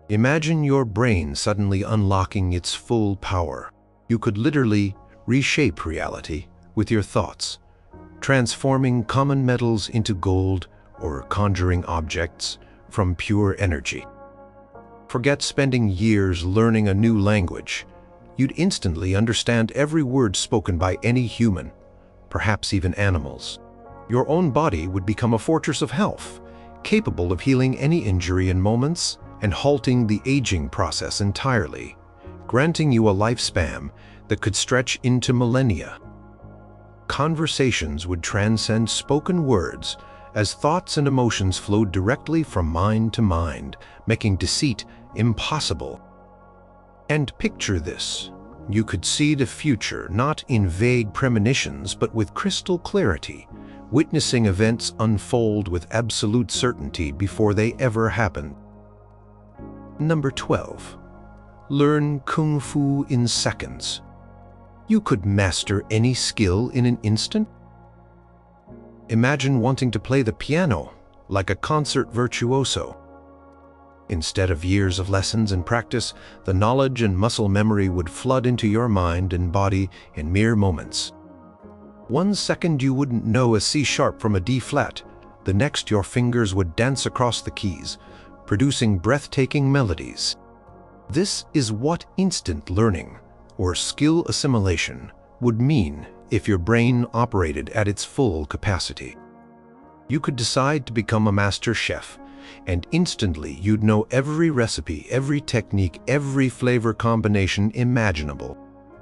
Imagine your brain suddenly unlocking its full power. You could literally reshape reality with your thoughts, transforming common metals into gold or conjuring objects from pure energy. Forget spending years learning a new language. You'd instantly understand every word spoken by any human, perhaps even animals. Your own body would become a fortress of health, capable of healing any injury in moments and halting the aging process entirely, granting you a lifespan that could stretch into millennia. Conversations would transcend spoken words as thoughts and emotions flowed directly from mind to mind, making deceit impossible. And picture this. You could see the future not in vague premonitions but with crystal clarity, witnessing events unfold with absolute certainty before they ever happen. Number 12. Learn Kung Fu in seconds. You could master any skill in an instant. Imagine wanting to play the piano like a concert virtuoso. Instead of years of lessons and practice, the knowledge and muscle memory would flood into your mind and body in mere moments. 1 second you wouldn't know a C sharp from a D flat, the next your fingers would dance across the keys, producing breathtaking melodies. This is what instant learning, or skill assimilation, would mean if your brain operated at its full capacity. You could decide to become a master chef, and instantly you'd know every recipe, every technique, every flavor combination imaginable.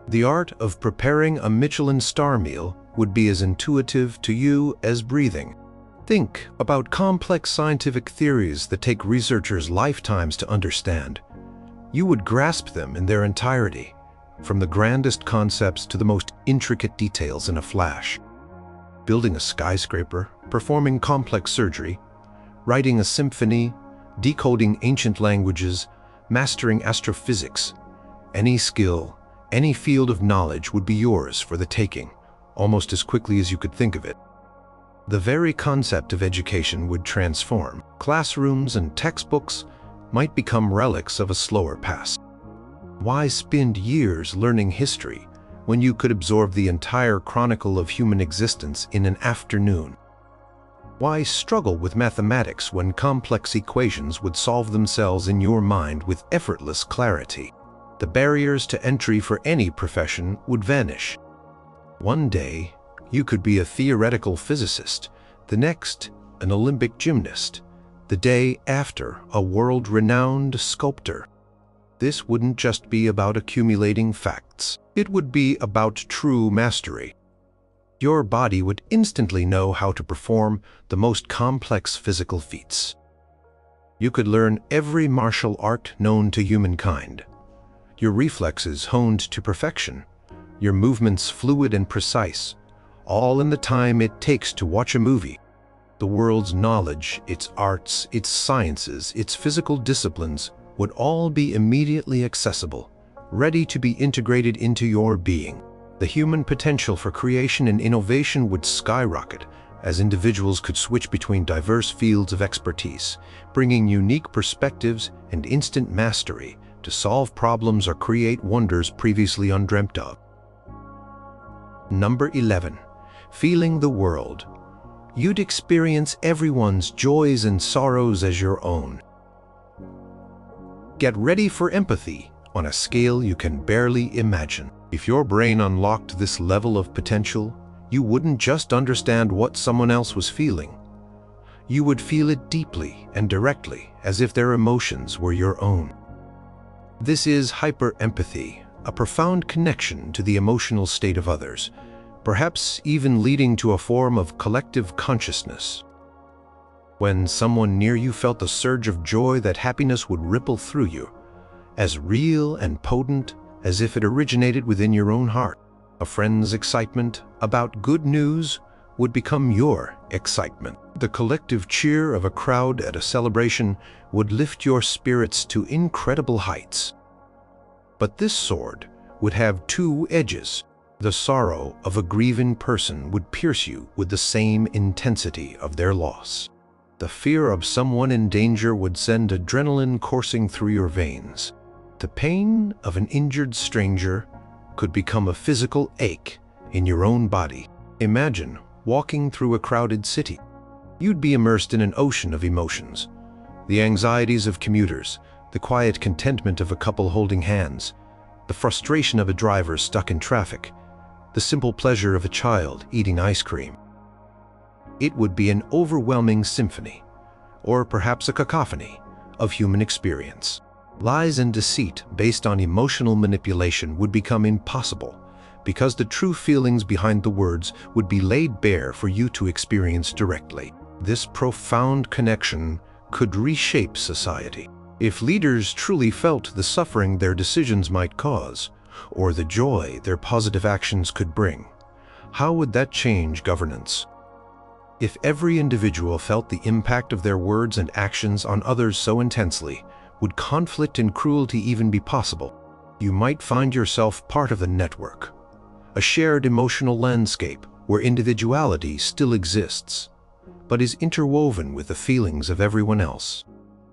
The art of preparing a Michelin star meal would be as intuitive to you as breathing. Think about complex scientific theories that take researchers lifetimes to understand. You would grasp them in their entirety, from the grandest concepts to the most intricate details in a flash. Building a skyscraper, performing complex surgery, writing a symphony, decoding ancient languages, mastering astrophysics. Any skill, any field of knowledge would be yours for the taking, almost as quickly as you could think of it. The very concept of education would transform. Classrooms and textbooks might become relics of a slower past. Why spend years learning history when you could absorb the entire chronicle of human existence in an afternoon? Why struggle with mathematics when complex equations would solve themselves in your mind with effortless clarity? The barriers to entry for any profession would vanish. One day, you could be a theoretical physicist, the next, an Olympic gymnast, the day after, a world-renowned sculptor. This wouldn't just be about accumulating facts. It would be about true mastery. Your body would instantly know how to perform the most complex physical feats. You could learn every martial art known to humankind. Your reflexes honed to perfection, your movements fluid and precise, all in the time it takes to watch a movie. The world's knowledge, its arts, its sciences, its physical disciplines would all be immediately accessible, ready to be integrated into your being. The human potential for creation and innovation would skyrocket as individuals could switch between diverse fields of expertise, bringing unique perspectives and instant mastery to solve problems or create wonders previously undreamt of. Number 11. Feeling the world. You'd experience everyone's joys and sorrows as your own. Get ready for empathy on a scale you can barely imagine. If your brain unlocked this level of potential, you wouldn't just understand what someone else was feeling. You would feel it deeply and directly, as if their emotions were your own. This is hyper-empathy, a profound connection to the emotional state of others, perhaps even leading to a form of collective consciousness. When someone near you felt a surge of joy, that happiness would ripple through you, as real and potent as if it originated within your own heart. A friend's excitement about good news would become your excitement. The collective cheer of a crowd at a celebration would lift your spirits to incredible heights. But this sword would have two edges. The sorrow of a grieving person would pierce you with the same intensity of their loss. The fear of someone in danger would send adrenaline coursing through your veins. The pain of an injured stranger could become a physical ache in your own body. Imagine walking through a crowded city. You'd be immersed in an ocean of emotions. The anxieties of commuters, the quiet contentment of a couple holding hands, the frustration of a driver stuck in traffic, the simple pleasure of a child eating ice cream. It would be an overwhelming symphony, or perhaps a cacophony, of human experience. Lies and deceit based on emotional manipulation would become impossible, because the true feelings behind the words would be laid bare for you to experience directly. This profound connection could reshape society. If leaders truly felt the suffering their decisions might cause, or the joy their positive actions could bring, how would that change governance? If every individual felt the impact of their words and actions on others so intensely, would conflict and cruelty even be possible? You might find yourself part of the network, a shared emotional landscape where individuality still exists, but is interwoven with the feelings of everyone else.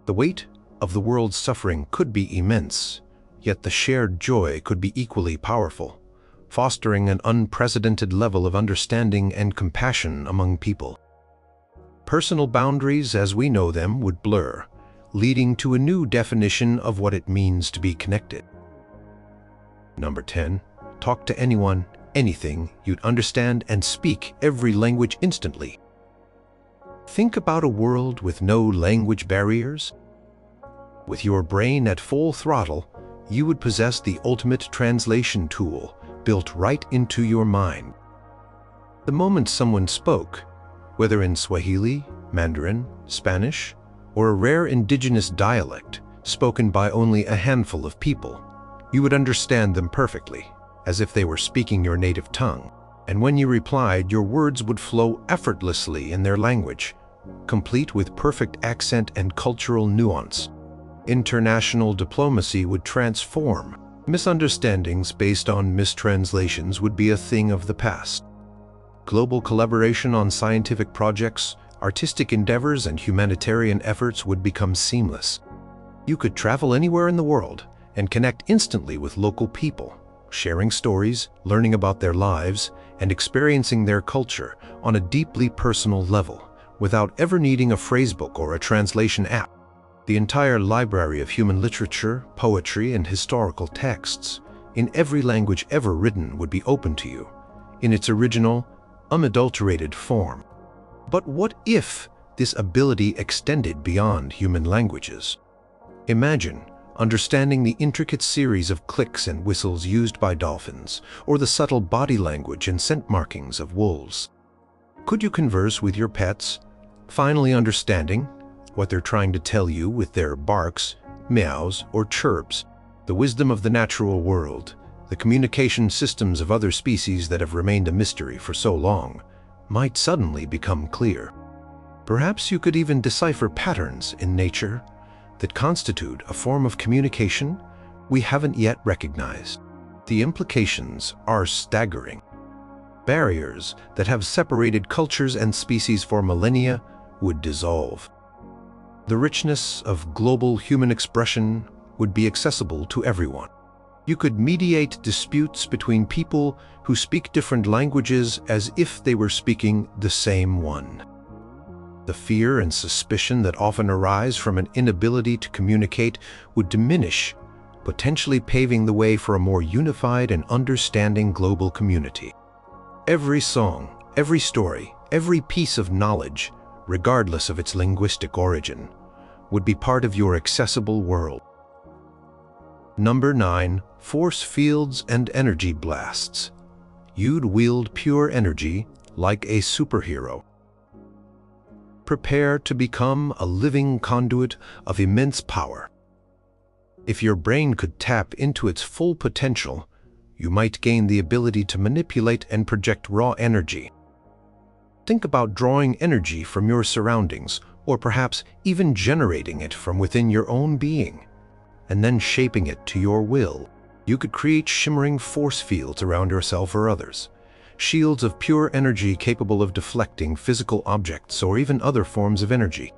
The weight of the world's suffering could be immense, yet the shared joy could be equally powerful, fostering an unprecedented level of understanding and compassion among people. Personal boundaries as we know them would blur, leading to a new definition of what it means to be connected. Number 10. Talk to anyone, anything you'd understand and speak every language instantly. Think about a world with no language barriers. With your brain at full throttle, you would possess the ultimate translation tool built right into your mind. The moment someone spoke, whether in Swahili, Mandarin, Spanish, or a rare indigenous dialect spoken by only a handful of people, you would understand them perfectly, as if they were speaking your native tongue. And when you replied, your words would flow effortlessly in their language, complete with perfect accent and cultural nuance. International diplomacy would transform. Misunderstandings based on mistranslations would be a thing of the past. Global collaboration on scientific projects, artistic endeavors, and humanitarian efforts would become seamless. You could travel anywhere in the world and connect instantly with local people, sharing stories, learning about their lives, and experiencing their culture on a deeply personal level, without ever needing a phrasebook or a translation app. The entire library of human literature, poetry, and historical texts, in every language ever written, would be open to you, in its original, unadulterated form. But what if this ability extended beyond human languages? Imagine understanding the intricate series of clicks and whistles used by dolphins, or the subtle body language and scent markings of wolves. Could you converse with your pets, finally understanding what they're trying to tell you with their barks, meows, or chirps? The wisdom of the natural world, the communication systems of other species that have remained a mystery for so long, might suddenly become clear. Perhaps you could even decipher patterns in nature that constitute a form of communication we haven't yet recognized. The implications are staggering. Barriers that have separated cultures and species for millennia would dissolve. The richness of global human expression would be accessible to everyone. You could mediate disputes between people who speak different languages as if they were speaking the same one. The fear and suspicion that often arise from an inability to communicate would diminish, potentially paving the way for a more unified and understanding global community. Every song, every story, every piece of knowledge, regardless of its linguistic origin, would be part of your accessible world. Number 9. Force fields and energy blasts. You'd wield pure energy like a superhero. Prepare to become a living conduit of immense power. If your brain could tap into its full potential, you might gain the ability to manipulate and project raw energy. Think about drawing energy from your surroundings, or perhaps even generating it from within your own being, and then shaping it to your will. You could create shimmering force fields around yourself or others, shields of pure energy capable of deflecting physical objects or even other forms of energy.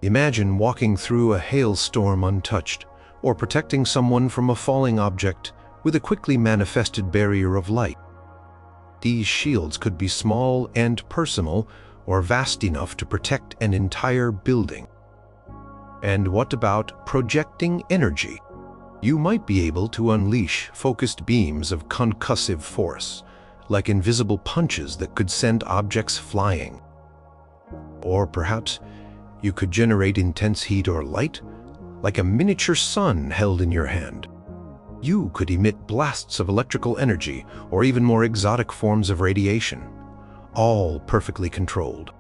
Imagine walking through a hailstorm untouched, or protecting someone from a falling object with a quickly manifested barrier of light. These shields could be small and personal, or vast enough to protect an entire building. And what about projecting energy? You might be able to unleash focused beams of concussive force, like invisible punches that could send objects flying. Or perhaps you could generate intense heat or light, like a miniature sun held in your hand. You could emit blasts of electrical energy or even more exotic forms of radiation, all perfectly controlled.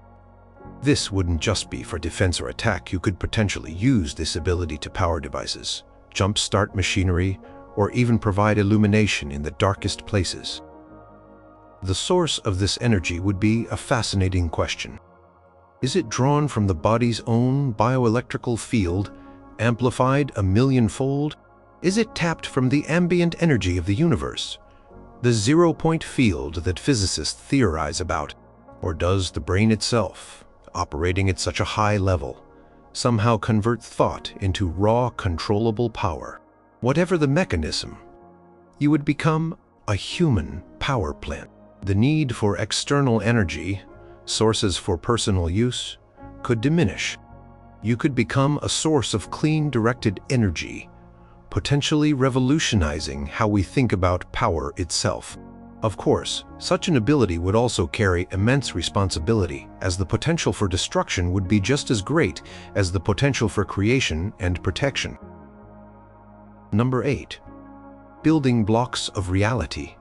This wouldn't just be for defense or attack. You could potentially use this ability to power devices, jumpstart machinery, or even provide illumination in the darkest places. The source of this energy would be a fascinating question. Is it drawn from the body's own bioelectrical field, amplified a millionfold? Is it tapped from the ambient energy of the universe, the zero-point field that physicists theorize about? Or does the brain itself, operating at such a high level, somehow convert thought into raw, controllable power? Whatever the mechanism, you would become a human power plant. The need for external energy, sources for personal use, could diminish. You could become a source of clean, directed energy, potentially revolutionizing how we think about power itself. Of course, such an ability would also carry immense responsibility, as the potential for destruction would be just as great as the potential for creation and protection. Number 8. Building blocks of reality.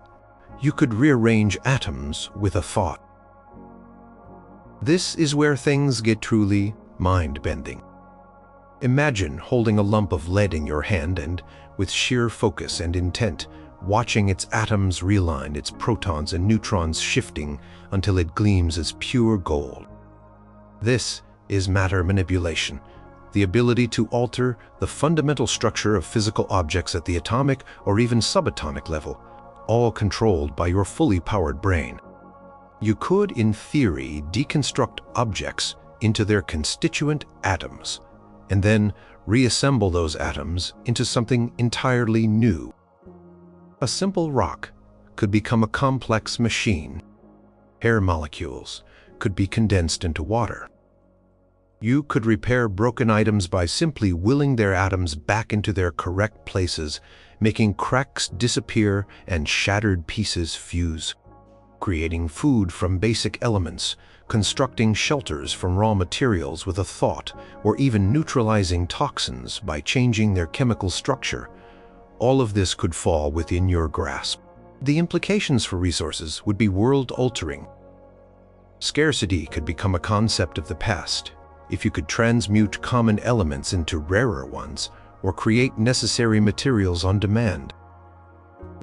You could rearrange atoms with a thought. This is where things get truly mind-bending. Imagine holding a lump of lead in your hand and, with sheer focus and intent, watching its atoms realign, its protons and neutrons shifting until it gleams as pure gold. This is matter manipulation, the ability to alter the fundamental structure of physical objects at the atomic or even subatomic level, all controlled by your fully powered brain. You could, in theory, deconstruct objects into their constituent atoms, and then reassemble those atoms into something entirely new. A simple rock could become a complex machine. Air molecules could be condensed into water. You could repair broken items by simply willing their atoms back into their correct places, making cracks disappear and shattered pieces fuse. Creating food from basic elements, constructing shelters from raw materials with a thought, or even neutralizing toxins by changing their chemical structure. All of this could fall within your grasp. The implications for resources would be world-altering. Scarcity could become a concept of the past if you could transmute common elements into rarer ones or create necessary materials on demand.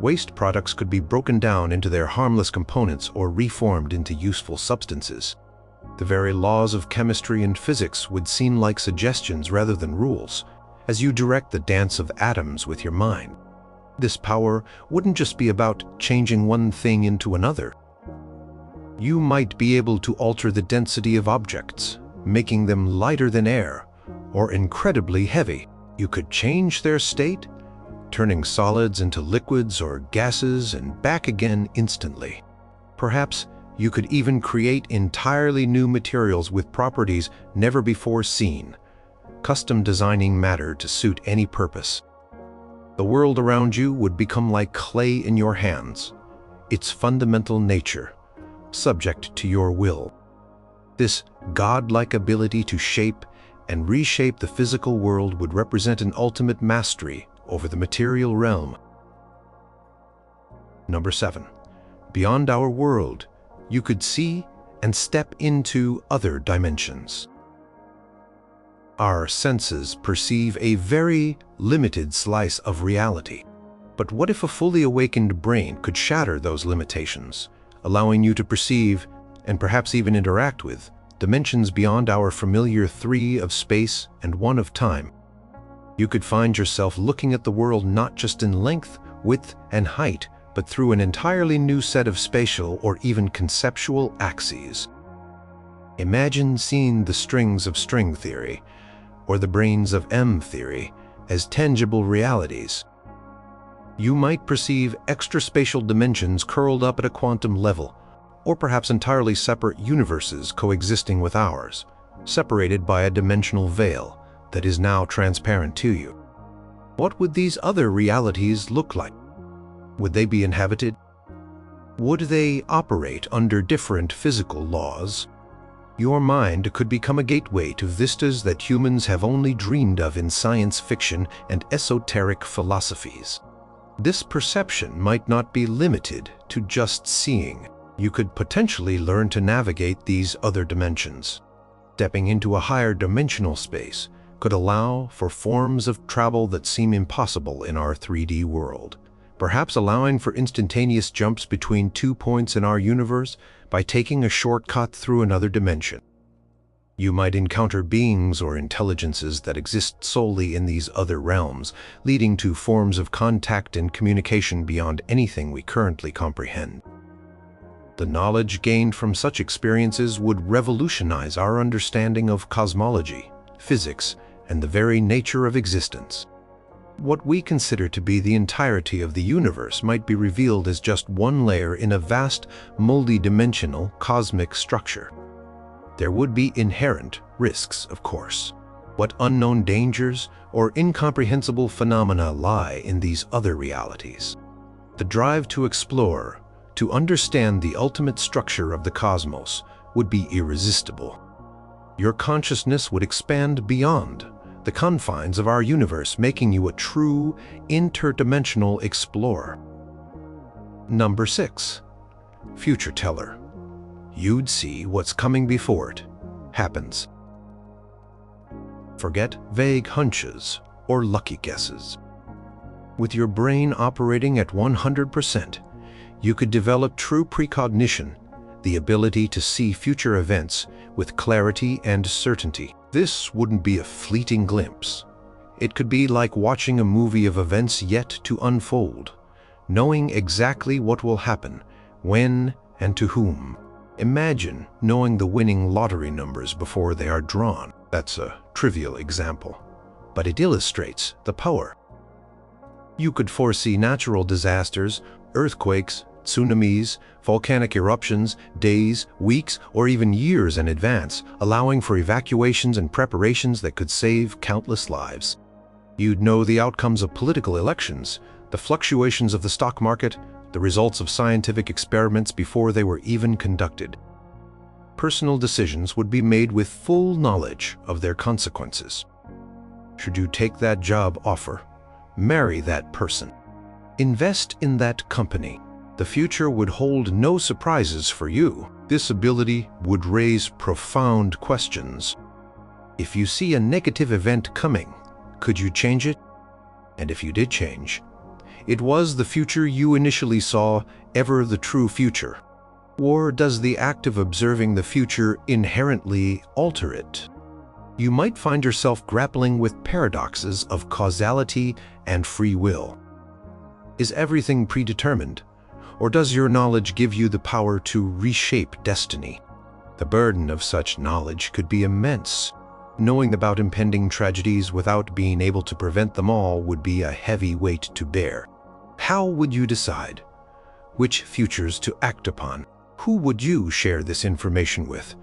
Waste products could be broken down into their harmless components or reformed into useful substances. The very laws of chemistry and physics would seem like suggestions rather than rules, as you direct the dance of atoms with your mind. This power wouldn't just be about changing one thing into another. You might be able to alter the density of objects, making them lighter than air or incredibly heavy. You could change their state, turning solids into liquids or gases and back again instantly. Perhaps you could even create entirely new materials with properties never before seen, custom designing matter to suit any purpose. The world around you would become like clay in your hands, its fundamental nature, subject to your will. This godlike ability to shape and reshape the physical world would represent an ultimate mastery over the material realm. Number 7. Beyond our world, you could see and step into other dimensions. Our senses perceive a very limited slice of reality. But what if a fully awakened brain could shatter those limitations, allowing you to perceive, and perhaps even interact with, dimensions beyond our familiar 3 of space and 1 of time? You could find yourself looking at the world not just in length, width, and height, but through an entirely new set of spatial or even conceptual axes. Imagine seeing the strings of string theory, or the brains of M theory, as tangible realities. You might perceive extraspatial dimensions curled up at a quantum level, or perhaps entirely separate universes coexisting with ours, separated by a dimensional veil that is now transparent to you. What would these other realities look like? Would they be inhabited? Would they operate under different physical laws? Your mind could become a gateway to vistas that humans have only dreamed of in science fiction and esoteric philosophies. This perception might not be limited to just seeing. You could potentially learn to navigate these other dimensions. Stepping into a higher dimensional space could allow for forms of travel that seem impossible in our 3D world, perhaps allowing for instantaneous jumps between 2 points in our universe by taking a shortcut through another dimension. You might encounter beings or intelligences that exist solely in these other realms, leading to forms of contact and communication beyond anything we currently comprehend. The knowledge gained from such experiences would revolutionize our understanding of cosmology, physics, and the very nature of existence. What we consider to be the entirety of the universe might be revealed as just one layer in a vast, multi-dimensional cosmic structure. There would be inherent risks, of course. What unknown dangers or incomprehensible phenomena lie in these other realities? The drive to explore, to understand the ultimate structure of the cosmos, would be irresistible. Your consciousness would expand beyond the confines of our universe, making you a true interdimensional explorer. Number 6. Future teller. You'd see what's coming before it happens. Forget vague hunches or lucky guesses. With your brain operating at 100%, you could develop true precognition, the ability to see future events with clarity and certainty. This wouldn't be a fleeting glimpse. It could be like watching a movie of events yet to unfold, knowing exactly what will happen, when, and to whom. Imagine knowing the winning lottery numbers before they are drawn. That's a trivial example, but it illustrates the power. You could foresee natural disasters, earthquakes, tsunamis, volcanic eruptions, days, weeks, or even years in advance, allowing for evacuations and preparations that could save countless lives. You'd know the outcomes of political elections, the fluctuations of the stock market, the results of scientific experiments before they were even conducted. Personal decisions would be made with full knowledge of their consequences. Should you take that job offer, marry that person, invest in that company, the future would hold no surprises for you. This ability would raise profound questions. If you see a negative event coming, could you change it? And if you did change, was the future you initially saw ever the true future? Or does the act of observing the future inherently alter it? You might find yourself grappling with paradoxes of causality and free will. Is everything predetermined? Or does your knowledge give you the power to reshape destiny? The burden of such knowledge could be immense. Knowing about impending tragedies without being able to prevent them all would be a heavy weight to bear. How would you decide which futures to act upon? Who would you share this information with?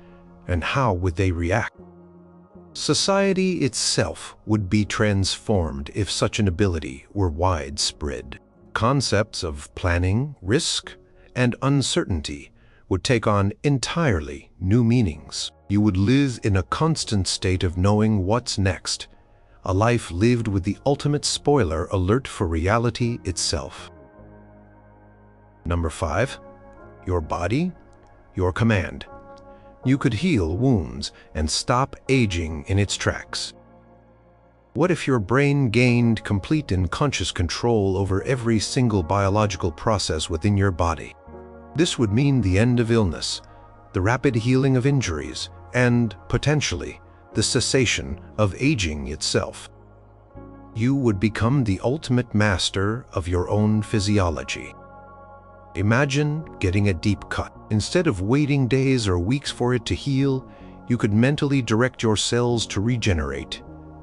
And how would they react? Society itself would be transformed if such an ability were widespread. Concepts of planning, risk, and uncertainty would take on entirely new meanings. You would live in a constant state of knowing what's next, a life lived with the ultimate spoiler alert for reality itself. Number 5. Your body, your command. You could heal wounds and stop aging in its tracks. What if your brain gained complete and conscious control over every single biological process within your body? This would mean the end of illness, the rapid healing of injuries, and, potentially, the cessation of aging itself. You would become the ultimate master of your own physiology. Imagine getting a deep cut. Instead of waiting days or weeks for it to heal, you could mentally direct your cells to regenerate,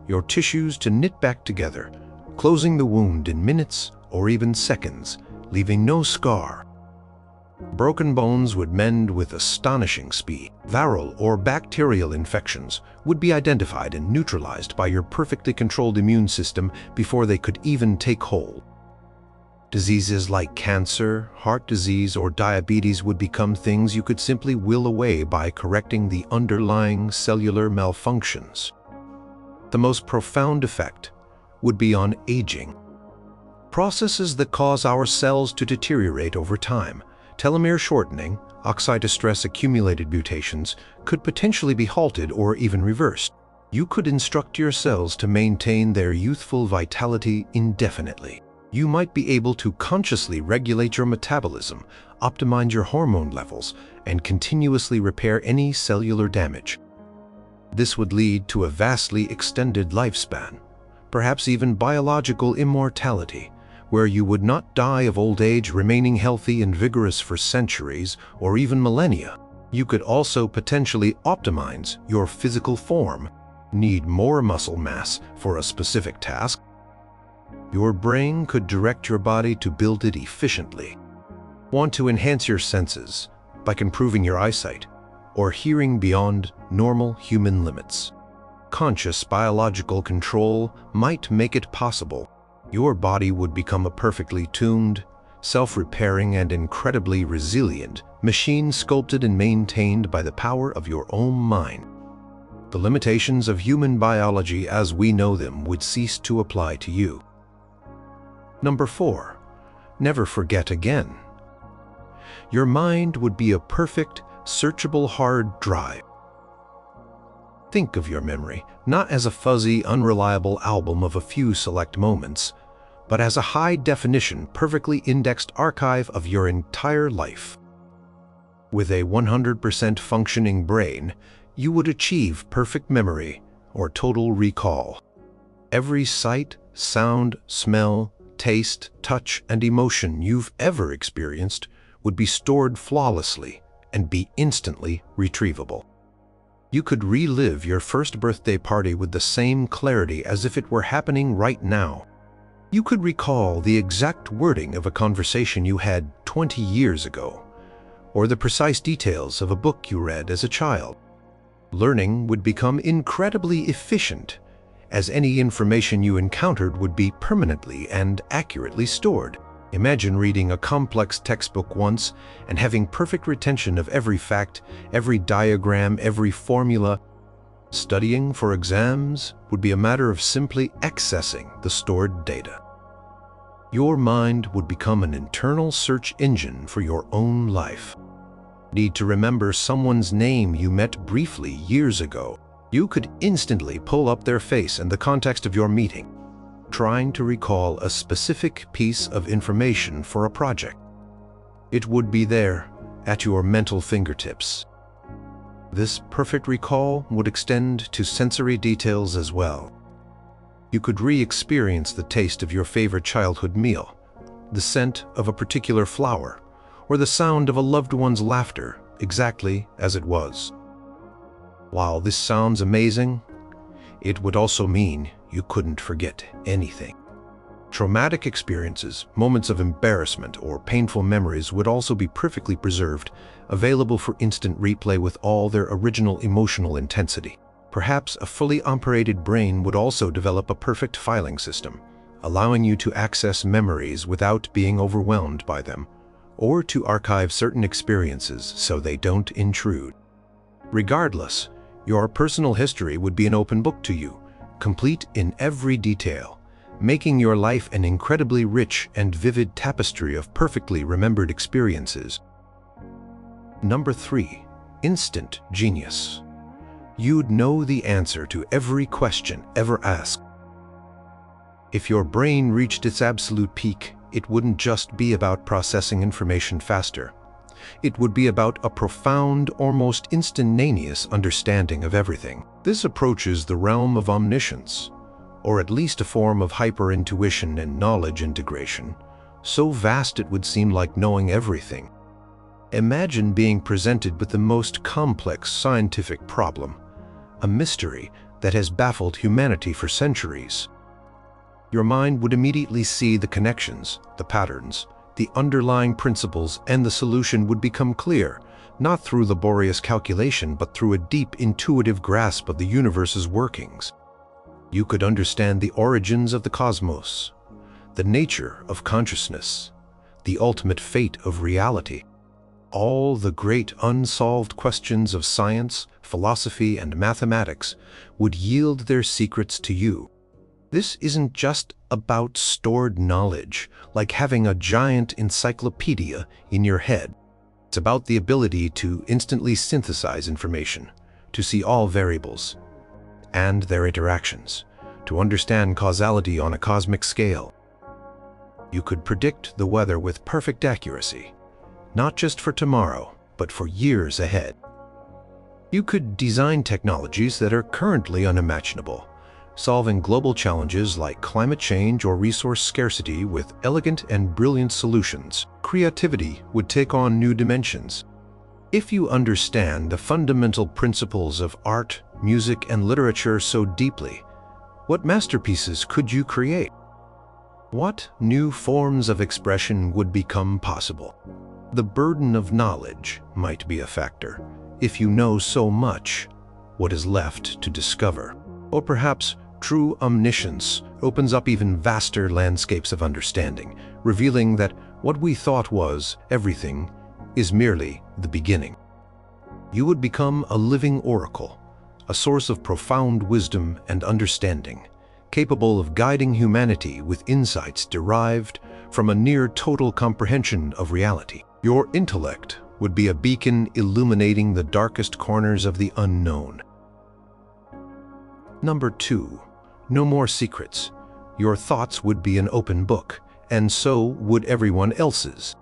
your tissues to knit back together, closing the wound in minutes or even seconds, leaving no scar. Broken bones would mend with astonishing speed. Viral or bacterial infections would be identified and neutralized by your perfectly controlled immune system before they could even take hold. Diseases like cancer, heart disease, or diabetes would become things you could simply will away by correcting the underlying cellular malfunctions. The most profound effect would be on aging. Processes that cause our cells to deteriorate over time, telomere shortening, oxidative stress accumulated mutations, could potentially be halted or even reversed. You could instruct your cells to maintain their youthful vitality indefinitely. You might be able to consciously regulate your metabolism, optimize your hormone levels, and continuously repair any cellular damage. This would lead to a vastly extended lifespan, perhaps even biological immortality, where you would not die of old age, remaining healthy and vigorous for centuries or even millennia. You could also potentially optimize your physical form. Need more muscle mass for a specific task? Your brain could direct your body to build it efficiently. Want to enhance your senses by improving your eyesight or hearing beyond normal human limits? Conscious biological control might make it possible. Your body would become a perfectly tuned, self-repairing, and incredibly resilient machine sculpted and maintained by the power of your own mind. The limitations of human biology as we know them would cease to apply to you. Number 4. Never forget again. Your mind would be a perfect, searchable hard drive. Think of your memory not as a fuzzy, unreliable album of a few select moments, but as a high-definition, perfectly indexed archive of your entire life. With a 100% functioning brain, you would achieve perfect memory or total recall. Every sight, sound, smell, taste, touch, and emotion you've ever experienced would be stored flawlessly and be instantly retrievable. You could relive your first birthday party with the same clarity as if it were happening right now. You could recall the exact wording of a conversation you had 20 years ago, or the precise details of a book you read as a child. Learning would become incredibly efficient, as any information you encountered would be permanently and accurately stored. Imagine reading a complex textbook once and having perfect retention of every fact, every diagram, every formula. Studying for exams would be a matter of simply accessing the stored data. Your mind would become an internal search engine for your own life. Need to remember someone's name you met briefly years ago? You could instantly pull up their face in the context of your meeting, trying to recall a specific piece of information for a project. It would be there at your mental fingertips. This perfect recall would extend to sensory details as well. You could re-experience the taste of your favorite childhood meal, the scent of a particular flower, or the sound of a loved one's laughter exactly as it was. While this sounds amazing, it would also mean you couldn't forget anything. Traumatic experiences, moments of embarrassment, or painful memories would also be perfectly preserved, available for instant replay with all their original emotional intensity. Perhaps a fully operated brain would also develop a perfect filing system, allowing you to access memories without being overwhelmed by them, or to archive certain experiences so they don't intrude. Regardless, your personal history would be an open book to you, complete in every detail, making your life an incredibly rich and vivid tapestry of perfectly remembered experiences. Number 3. Instant genius. You'd know the answer to every question ever asked. If your brain reached its absolute peak, it wouldn't just be about processing information faster. It would be about a profound, almost instantaneous understanding of everything. This approaches the realm of omniscience, or at least a form of hyper-intuition and knowledge integration, so vast it would seem like knowing everything. Imagine being presented with the most complex scientific problem, a mystery that has baffled humanity for centuries. Your mind would immediately see the connections, the patterns, the underlying principles, and the solution would become clear, not through laborious calculation, but through a deep intuitive grasp of the universe's workings. You could understand the origins of the cosmos, the nature of consciousness, the ultimate fate of reality. All the great unsolved questions of science, philosophy, and mathematics would yield their secrets to you. This isn't just about stored knowledge, like having a giant encyclopedia in your head. It's about the ability to instantly synthesize information, to see all variables and their interactions, to understand causality on a cosmic scale. You could predict the weather with perfect accuracy, not just for tomorrow, but for years ahead. You could design technologies that are currently unimaginable, solving global challenges like climate change or resource scarcity with elegant and brilliant solutions. Creativity would take on new dimensions. If you understand the fundamental principles of art, music, and literature so deeply, what masterpieces could you create? What new forms of expression would become possible? The burden of knowledge might be a factor. If you know so much, what is left to discover? Or perhaps true omniscience opens up even vaster landscapes of understanding, revealing that what we thought was everything is merely the beginning. You would become a living oracle, a source of profound wisdom and understanding, capable of guiding humanity with insights derived from a near total comprehension of reality. Your intellect would be a beacon illuminating the darkest corners of the unknown. Number 2. No more secrets. Your thoughts would be an open book, and so would everyone else's.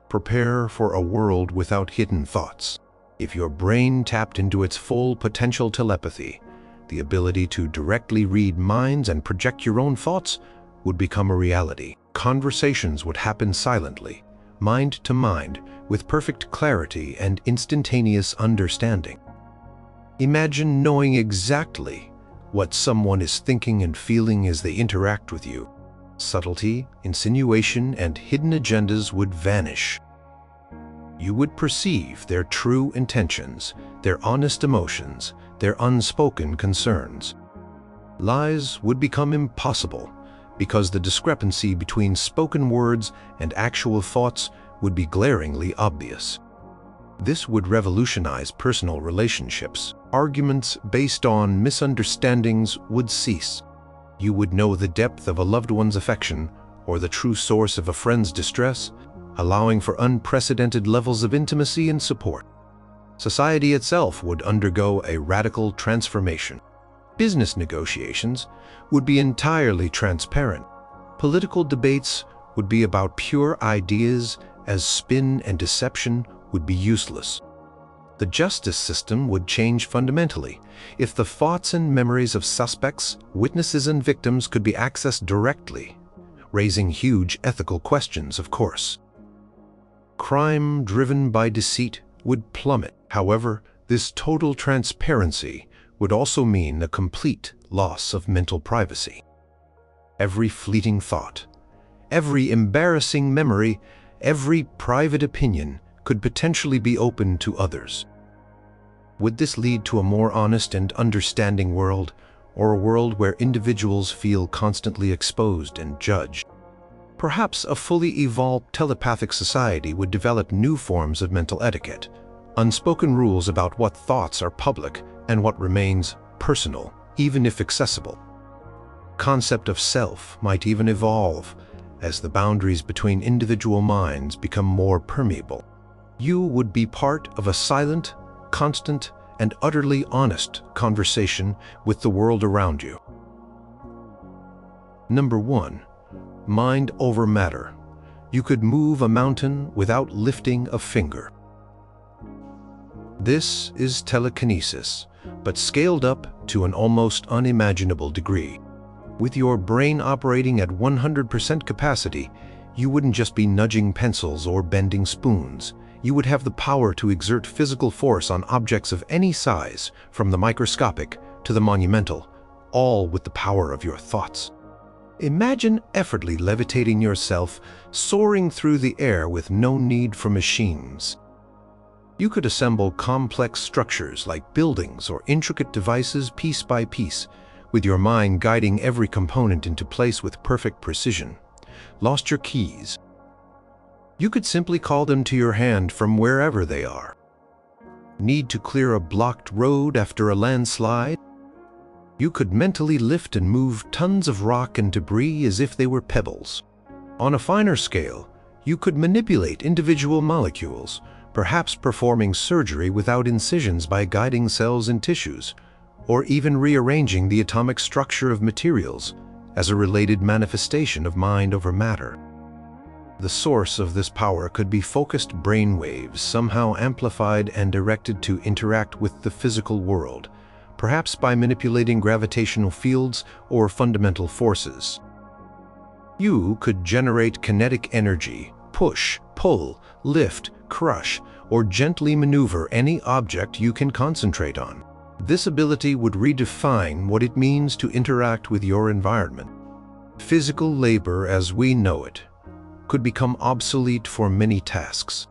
Prepare for a world without hidden thoughts. If your brain tapped into its full potential telepathy, the ability to directly read minds and project your own thoughts would become a reality. Conversations would happen silently, mind to mind, with perfect clarity and instantaneous understanding. Imagine knowing exactly what someone is thinking and feeling as they interact with you. Subtlety, insinuation, and hidden agendas would vanish. You would perceive their true intentions, their honest emotions, their unspoken concerns. Lies would become impossible because the discrepancy between spoken words and actual thoughts would be glaringly obvious. This would revolutionize personal relationships. Arguments based on misunderstandings would cease. You would know the depth of a loved one's affection or the true source of a friend's distress, allowing for unprecedented levels of intimacy and support. Society itself would undergo a radical transformation. Business negotiations would be entirely transparent. Political debates would be about pure ideas, as spin and deception would be useless. The justice system would change fundamentally. If the thoughts and memories of suspects, witnesses, and victims could be accessed directly, raising huge ethical questions, of course. Crime driven by deceit would plummet. However, this total transparency would also mean a complete loss of mental privacy. Every fleeting thought, every embarrassing memory, every private opinion could potentially be open to others. Would this lead to a more honest and understanding world, or a world where individuals feel constantly exposed and judged? Perhaps a fully evolved telepathic society would develop new forms of mental etiquette, unspoken rules about what thoughts are public and what remains personal, even if accessible. Concept of self might even evolve as the boundaries between individual minds become more permeable. You would be part of a silent, constant, and utterly honest conversation with the world around you. Number 1. Mind over matter. You could move a mountain without lifting a finger. This is telekinesis, but scaled up to an almost unimaginable degree. With your brain operating at 100% capacity, You wouldn't just be nudging pencils or bending spoons. You would have the power to exert physical force on objects of any size, from the microscopic to the monumental, all with the power of your thoughts. Imagine effortlessly levitating yourself, soaring through the air with no need for machines. You could assemble complex structures like buildings or intricate devices piece by piece, with your mind guiding every component into place with perfect precision. Lost your keys? You could simply call them to your hand from wherever they are. Need to clear a blocked road after a landslide? You could mentally lift and move tons of rock and debris as if they were pebbles. On a finer scale, you could manipulate individual molecules, perhaps performing surgery without incisions by guiding cells and tissues, or even rearranging the atomic structure of materials as a related manifestation of mind over matter. The source of this power could be focused brain waves, somehow amplified and directed to interact with the physical world, perhaps by manipulating gravitational fields or fundamental forces. You could generate kinetic energy, push, pull, lift, crush, or gently maneuver any object you can concentrate on. This ability would redefine what it means to interact with your environment. Physical labor as we know it could become obsolete for many tasks.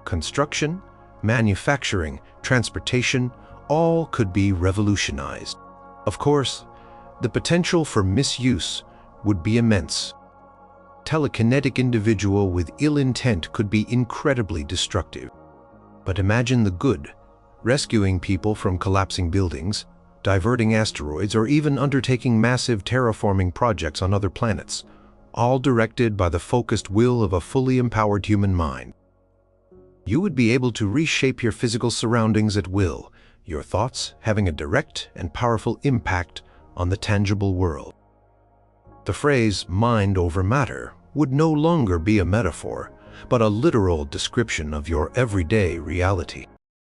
Construction, manufacturing, transportation, all could be revolutionized. Of course, the potential for misuse would be immense. Telekinetic individual with ill intent could be incredibly destructive. But imagine the good, rescuing people from collapsing buildings, diverting asteroids, or even undertaking massive terraforming projects on other planets, all directed by the focused will of a fully empowered human mind. You would be able to reshape your physical surroundings at will, your thoughts having a direct and powerful impact on the tangible world. The phrase mind over matter would no longer be a metaphor, but a literal description of your everyday reality.